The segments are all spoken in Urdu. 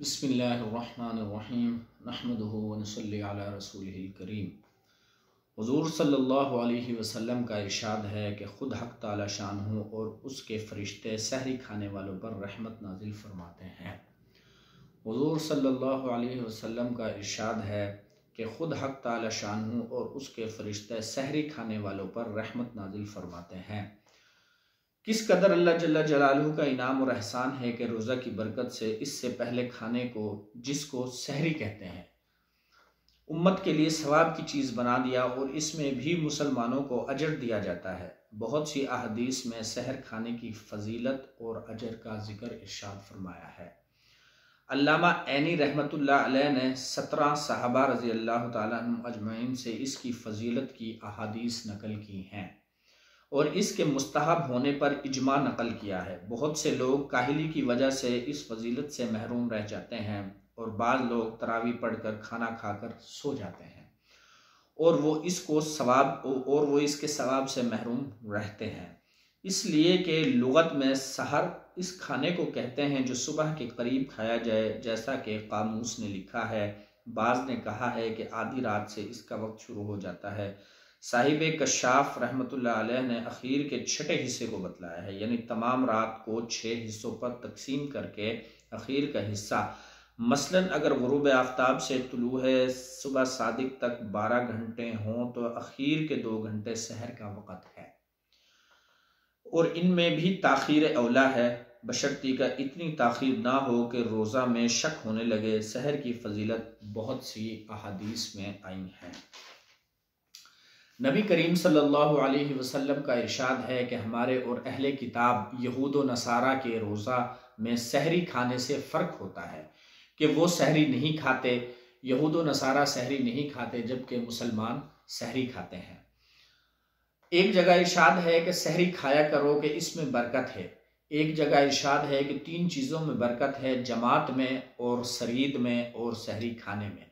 بسم اللہ الرحمن الرحیم نحمدہ ونصلی علی رسولہ الکریم۔ حضور صلی اللہ علیہ وسلم کا ارشاد ہے کہ خود حق تعالی شانہ اور اس کے فرشتے سحری کھانے والوں پر رحمت نازل فرماتے ہیں۔ حضور صلی اللہ علیہ وسلم کا ارشاد ہے کہ خود حق تعالی شانہ اور اس کے فرشتے سحری کھانے والوں پر رحمت نازل فرماتے ہیں۔ کس قدر اللہ جل جلالہ کا انعام اور احسان ہے کہ روزہ کی برکت سے اس سے پہلے کھانے کو جس کو سحری کہتے ہیں امت کے لیے ثواب کی چیز بنا دیا، اور اس میں بھی مسلمانوں کو اجر دیا جاتا ہے۔ بہت سی احادیث میں سحر کھانے کی فضیلت اور اجر کا ذکر ارشاد فرمایا ہے۔ علامہ عینی رحمۃ اللہ علیہ نے 17 صحابہ رضی اللہ تعالیٰ عنہم اجمعین سے اس کی فضیلت کی احادیث نقل کی ہیں اور اس کے مستحب ہونے پر اجماع نقل کیا ہے۔ بہت سے لوگ کاہلی کی وجہ سے اس فضیلت سے محروم رہ جاتے ہیں، اور بعض لوگ تراویح پڑھ کر کھانا کھا کر سو جاتے ہیں اور وہ اس کے ثواب سے محروم رہتے ہیں، اس لیے کہ لغت میں سحر اس کھانے کو کہتے ہیں جو صبح کے قریب کھایا جائے، جیسا کہ قاموس نے لکھا ہے۔ بعض نے کہا ہے کہ آدھی رات سے اس کا وقت شروع ہو جاتا ہے۔ صاحب کشاف رحمۃ اللہ علیہ نے اخیر کے 6 حصے کو بتلایا ہے، یعنی تمام رات کو 6 حصوں پر تقسیم کر کے اخیر کا حصہ، مثلا اگر غروب آفتاب سے طلوع صبح صادق تک 12 گھنٹے ہوں تو اخیر کے 2 گھنٹے سحر کا وقت ہے، اور ان میں بھی تاخیر اولا ہے، بشرطی کا اتنی تاخیر نہ ہو کہ روزہ میں شک ہونے لگے۔ سحر کی فضیلت بہت سی احادیث میں آئی ہیں۔ نبی کریم صلی اللہ علیہ وسلم کا ارشاد ہے کہ ہمارے اور اہل کتاب یہود و نصارہ کے روزہ میں سحری کھانے سے فرق ہوتا ہے کہ وہ سحری نہیں کھاتے، یہود و نصارہ سحری نہیں کھاتے جبکہ مسلمان سحری کھاتے ہیں۔ ایک جگہ ارشاد ہے کہ سحری کھایا کرو کہ اس میں برکت ہے۔ ایک جگہ ارشاد ہے کہ 3 چیزوں میں برکت ہے، جماعت میں اور سرید میں اور سحری کھانے میں۔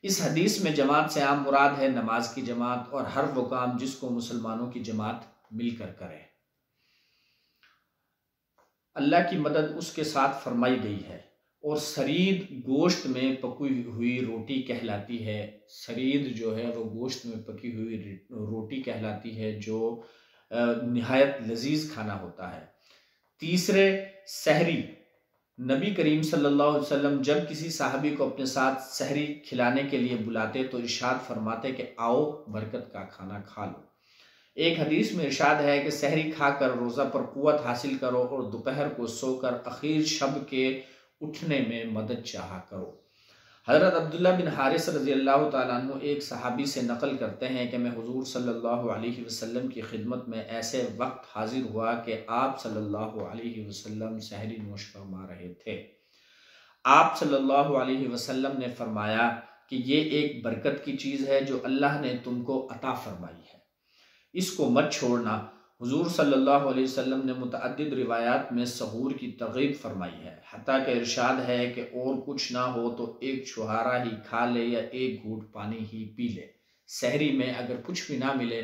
اس حدیث میں جماعت سے عام مراد ہے نماز کی جماعت اور ہر وہ کام جس کو مسلمانوں کی جماعت مل کر کرے۔ اللہ کی مدد اس کے ساتھ فرمائی گئی ہے، اور سرید گوشت میں پکی ہوئی روٹی کہلاتی ہے۔ سرید جو ہے وہ گوشت میں پکی ہوئی روٹی کہلاتی ہے جو نہایت لذیذ کھانا ہوتا ہے۔ تیسرے، سحری۔ نبی کریم صلی اللہ علیہ وسلم جب کسی صحابی کو اپنے ساتھ سحری کھلانے کے لیے بلاتے تو ارشاد فرماتے کہ آؤ برکت کا کھانا کھا لو۔ ایک حدیث میں ارشاد ہے کہ سحری کھا کر روزہ پر قوت حاصل کرو اور دوپہر کو سو کر اخیر شب کے اٹھنے میں مدد چاہا کرو۔ حضرت عبداللہ بن حارث رضی اللہ تعالیٰ عنہ ایک صحابی سے نقل کرتے ہیں کہ میں حضور صلی اللہ علیہ وسلم کی خدمت میں ایسے وقت حاضر ہوا کہ آپ صلی اللہ علیہ وسلم سحری نوش فرما رہے تھے۔ آپ صلی اللہ علیہ وسلم نے فرمایا کہ یہ ایک برکت کی چیز ہے جو اللہ نے تم کو عطا فرمائی ہے، اس کو مت چھوڑنا۔ حضور صلی اللہ علیہ وسلم نے متعدد روایات میں سحور کی ترغیب فرمائی ہے، حتیٰ کہ ارشاد ہے کہ اور کچھ نہ ہو تو 1 چھہارا ہی کھا لے یا 1 گھونٹ پانی ہی پی لے۔ سحری میں اگر کچھ بھی نہ ملے،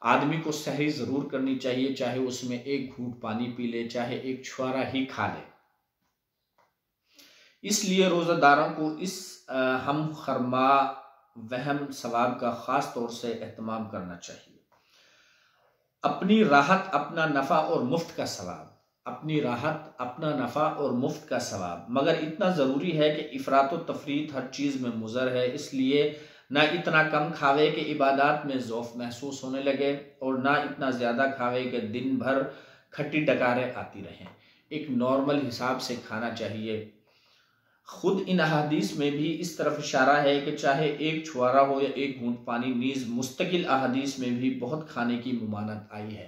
آدمی کو سحری ضرور کرنی چاہیے، چاہے اس میں 1 گھونٹ پانی پی لے، چاہے 1 چھہارا ہی کھا لے۔ اس لیے روزہ داروں کو اس ہم خرما وہم ثواب کا خاص طور سے اہتمام کرنا چاہیے۔ اپنی راحت اپنا نفع اور مفت کا ثواب، اپنی راحت اپنا نفع اور مفت کا ثواب، مگر اتنا ضروری ہے کہ افراط و تفریط ہر چیز میں مضر ہے، اس لیے نہ اتنا کم کھاوے کہ عبادات میں ضعف محسوس ہونے لگے، اور نہ اتنا زیادہ کھاوے کہ دن بھر کھٹی ڈکاریں آتی رہیں۔ ایک نارمل حساب سے کھانا چاہیے۔ خود ان احادیث میں بھی اس طرف اشارہ ہے کہ چاہے 1 چھوارا ہو یا 1 گھونٹ پانی، نیز مستقل احادیث میں بھی بہت کھانے کی ممانعت آئی ہے،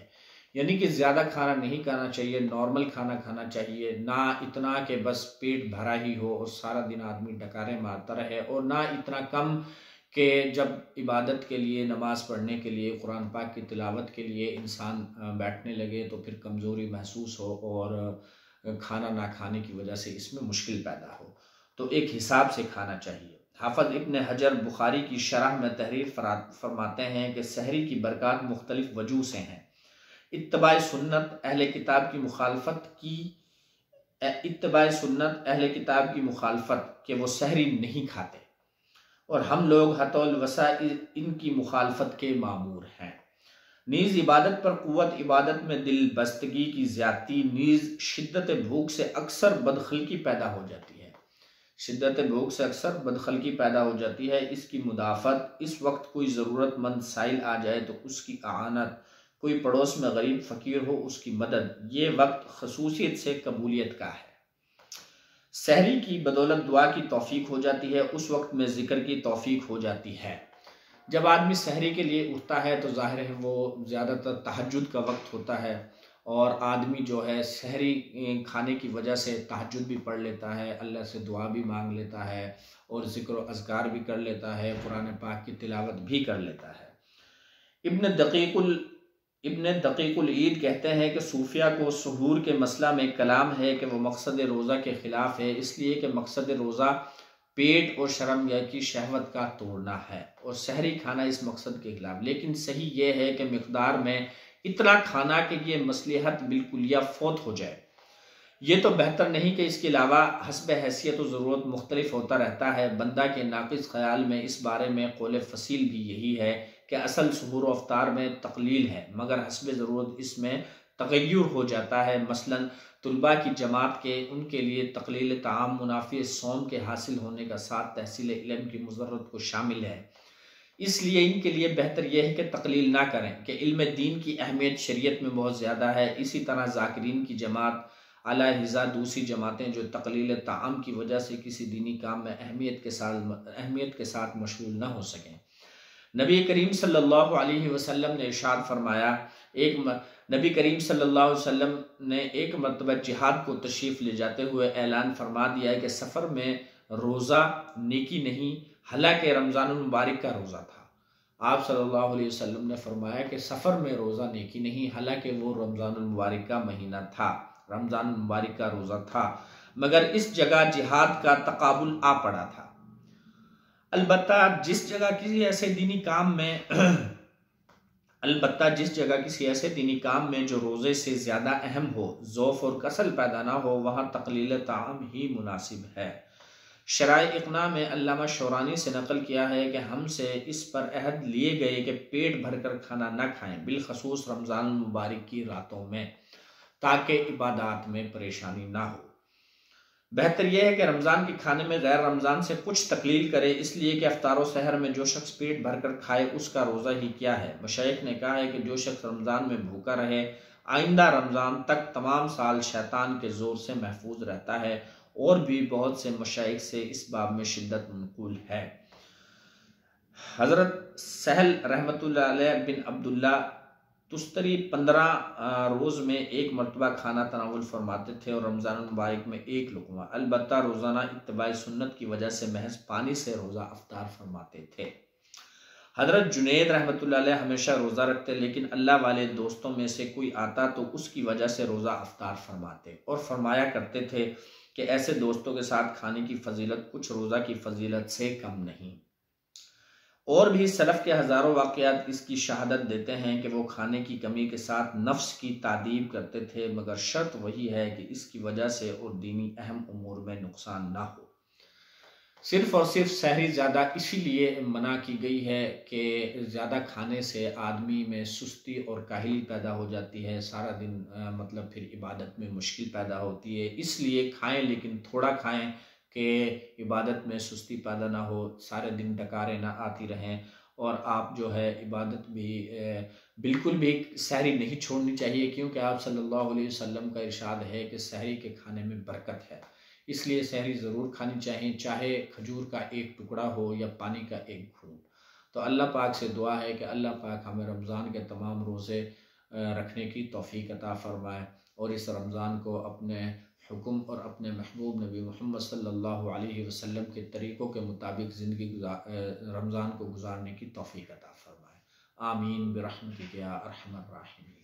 یعنی کہ زیادہ کھانا نہیں کھانا چاہیے، نارمل کھانا کھانا چاہیے، نہ اتنا کہ بس پیٹ بھرا ہی ہو اور سارا دن آدمی ڈکاریں مارتا رہے، اور نہ اتنا کم کہ جب عبادت کے لیے، نماز پڑھنے کے لیے، قرآن پاک کی تلاوت کے لیے انسان بیٹھنے لگے تو پھر کمزوری محسوس ہو اور کھانا نہ کھانے کی وجہ سے اس میں مشکل پیدا ہو، تو ایک حساب سے کھانا چاہیے۔ حافظ ابن حجر بخاری کی شرح میں تحریر فرماتے ہیں کہ سحری کی برکات مختلف وجوہ سے ہیں۔ اتباع سنت، اہل کتاب کی مخالفت کی اتباع سنت اہل کتاب کی مخالفت کہ وہ سحری نہیں کھاتے، اور ہم لوگ حت الوسع ان کی مخالفت کے مامور ہیں۔ نیز عبادت پر قوت، عبادت میں دل بستگی کی زیادتی، نیز شدت بھوک سے اکثر بدخلقی پیدا ہو جاتی ہے۔ شدت بھوک سے اکثر بدخلقی پیدا ہو جاتی ہے۔ اس کی مدافعت، اس وقت کوئی ضرورت مند سائل آ جائے تو اس کی اعانت، کوئی پڑوس میں غریب فقیر ہو اس کی مدد، یہ وقت خصوصیت سے قبولیت کا ہے۔ سحری کی بدولت دعا کی توفیق ہو جاتی ہے، اس وقت میں ذکر کی توفیق ہو جاتی ہے۔ جب آدمی سحری کے لیے اٹھتا ہے تو ظاہر ہے وہ زیادہ تر تہجد کا وقت ہوتا ہے، اور آدمی جو ہے سحری کھانے کی وجہ سے تہجد بھی پڑھ لیتا ہے، اللہ سے دعا بھی مانگ لیتا ہے، اور ذکر و اذکار بھی کر لیتا ہے، قرآن پاک کی تلاوت بھی کر لیتا ہے۔ ابن دقیق العید کہتے ہیں کہ صوفیہ کو سحور کے مسئلہ میں کلام ہے کہ وہ مقصد روزہ کے خلاف ہے، اس لیے کہ مقصد روزہ پیٹ اور شرم یا کی شہوت کا توڑنا ہے، اور سحری کھانا اس مقصد کے خلاف۔ لیکن صحیح یہ ہے کہ مقدار میں اتنا کھانا کہ یہ مصلحت بالکلیہ فوت ہو جائے۔ یہ تو بہتر نہیں کہ اس کے علاوہ حسب حیثیت و ضرورت مختلف ہوتا رہتا ہے۔ بندہ کے ناقص خیال میں اس بارے میں قول فصیل بھی یہی ہے کہ اصل سحور و افطار میں تقلیل ہے، مگر حسب ضرورت اس میں تغیر ہو جاتا ہے۔ مثلا طلباء کی جماعت کے ان کے لیے تقلیل طعام منافی صوم کے حاصل ہونے کا ساتھ تحصیل علم کی مضرت کو شامل ہے، اس لیے ان کے لیے بہتر یہ ہے کہ تقلیل نہ کریں کہ علم دین کی اہمیت شریعت میں بہت زیادہ ہے۔ اسی طرح ذاکرین کی جماعت علیحدہ دوسری جماعتیں جو تقلیل طعام کی وجہ سے کسی دینی کام میں اہمیت کے ساتھ مشغول نہ ہو سکیں۔ نبی کریم صلی اللہ علیہ وسلم نے ارشاد فرمایا، نبی کریم صلی اللہ علیہ وسلم نے ایک مرتبہ جہاد کو تشریف لے جاتے ہوئے اعلان فرما دیا ہے کہ سفر میں روزہ نیکی نہیں، حالانکہ رمضان المبارک کا روزہ تھا۔ آپ صلی اللہ علیہ وسلم نے فرمایا کہ سفر میں روزہ نیکی نہیں، حالانکہ وہ رمضان المبارک کا مہینہ تھا، رمضان المبارک کا روزہ تھا، مگر اس جگہ جہاد کا تقابل آ پڑا تھا۔ البتہ جس جگہ کسی ایسے دینی کام میں جو روزے سے زیادہ اہم ہو، ذوف اور کسل پیدا نہ ہو، وہاں تقلیل طعام ہی مناسب ہے۔ شرائع اقناع میں علامہ شورانی سے نقل کیا ہے کہ ہم سے اس پر عہد لیے گئے کہ پیٹ بھر کر کھانا نہ کھائیں، بالخصوص رمضان المبارک کی راتوں میں، تاکہ عبادات میں پریشانی نہ ہو۔ بہتر یہ ہے کہ رمضان کے کھانے میں غیر رمضان سے کچھ تقلیل کرے، اس لیے کہ افطار و سحر میں جو شخص پیٹ بھر کر کھائے اس کا روزہ ہی کیا ہے۔ مشائخ نے کہا ہے کہ جو شخص رمضان میں بھوکا رہے، آئندہ رمضان تک تمام سال شیطان کے زور سے محفوظ رہتا ہے، اور بھی بہت سے مشائخ سے اس باب میں شدت منقول ہے۔ حضرت سہل رحمۃ اللہ علیہ بن عبداللہ تستری 15 روز میں ایک مرتبہ کھانا تناول فرماتے تھے، اور رمضان المبارک میں ایک لقمہ، البتہ روزانہ اتباع سنت کی وجہ سے محض پانی سے روزہ افطار فرماتے تھے۔ حضرت جنید رحمۃ اللہ علیہ ہمیشہ روزہ رکھتے، لیکن اللہ والے دوستوں میں سے کوئی آتا تو اس کی وجہ سے روزہ افطار فرماتے، اور فرمایا کرتے تھے کہ ایسے دوستوں کے ساتھ کھانے کی فضیلت کچھ روزہ کی فضیلت سے کم نہیں۔ اور بھی سلف کے ہزاروں واقعات اس کی شہادت دیتے ہیں کہ وہ کھانے کی کمی کے ساتھ نفس کی تعذیب کرتے تھے، مگر شرط وہی ہے کہ اس کی وجہ سے اور دینی اہم امور میں نقصان نہ ہو۔ صرف اور صرف سحری زیادہ اسی لیے منع کی گئی ہے کہ زیادہ کھانے سے آدمی میں سستی اور کاہلی پیدا ہو جاتی ہے، سارا دن مطلب پھر عبادت میں مشکل پیدا ہوتی ہے۔ اس لیے کھائیں لیکن تھوڑا کھائیں کہ عبادت میں سستی پیدا نہ ہو، سارے دن ڈکاریں نہ آتی رہیں، اور آپ جو ہے عبادت بھی بالکل بھی سحری نہیں چھوڑنی چاہیے، کیونکہ آپ صلی اللہ علیہ وسلم کا ارشاد ہے کہ سحری کے کھانے میں برکت ہے، اس لیے سحری ضرور کھانی چاہیے، چاہے کھجور کا ایک ٹکڑا ہو یا پانی کا ایک گھونٹ۔ تو اللہ پاک سے دعا ہے کہ اللہ پاک ہمیں رمضان کے تمام روزے رکھنے کی توفیق عطا فرمائے، اور اس رمضان کو اپنے حکم اور اپنے محبوب نبی محمد صلی اللہ علیہ وسلم کے طریقوں کے مطابق رمضان کو گزارنے کی توفیق عطا فرمائے۔ آمین برحمتک یا ارحم الراحمین۔